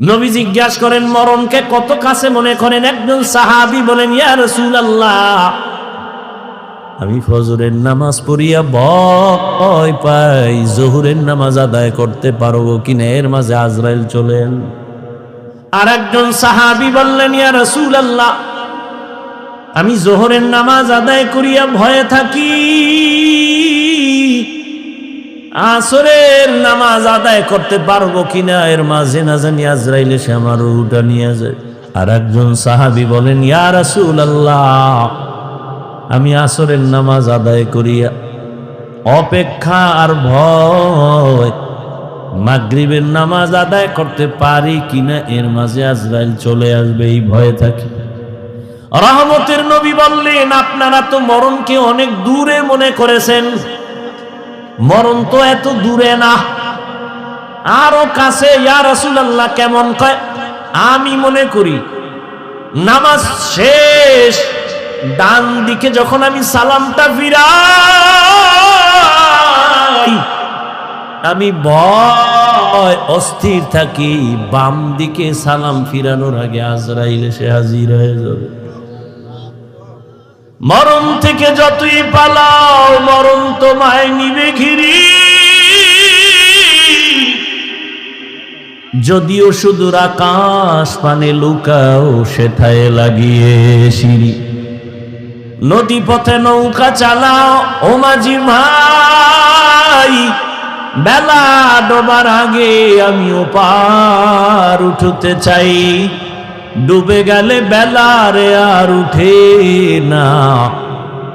নবী জিজ্ঞাসা করেন মরণকে কত কাছে মনে করেন? একজন সাহাবী বলেন, ইয়া রাসূলুল্লাহ, আমি ফজরের নামাজ পড়িয়া ভয় পাই জোহরের নামাজ আদায় করতে পারবো কিনা, এর মাঝে আজরাইল চলেন। আর একজন সাহাবী বললেন, ইয়া রাসূলুল্লাহ, আমি জোহরের নামাজ আদায় করিয়া ভয়ে থাকি আসরের নামাজ আদায় করতে পারবো কিনা, এর মাঝে না জানি আজরাইল এসে আমার রূহটা নিয়ে যায়। আর একজন সাহাবী বলেন, ইয়া রাসূলুল্লাহ, আমি আসরের নামাজ আদায় করিয়া অপেক্ষা আর ভয় মাগরিবের নামাজ আদায় করতে পারি কিনা, এর মাঝে আজরাইল চলে আসবে, এই ভয়ে থাকি। রহমতের নবী বললেন, আপনারা তো মরণকে অনেক দূরে মনে করেছেন, মরণ তো এত দূরে না, আরো কাছে। ইয়া রাসূলুল্লাহ, কেমন? কয়, আমি মনে করি নামাজ শেষ ডান দিকে যখন আমি সালামটা ফিরাই, আমি ভয় অস্থির থাকি, বাম দিকে সালাম ফিরানোর আগে আজরাইল এসে হাজির হয়ে যাবে। মরণ থেকে যতই পালাও, মরণ তোমায় নিবে ঘিরি, যদিও সুদূর আকাশ পানে লুকাও, সেথায় লাগিয়ে সিঁড়ি। নদী পথে নৌকা চালাও ও মাঝি ভাই, বেলা ডোবার আগে আমিও পার উঠতে চাই, ডুবে গেলে বেলা রে আর উঠে না।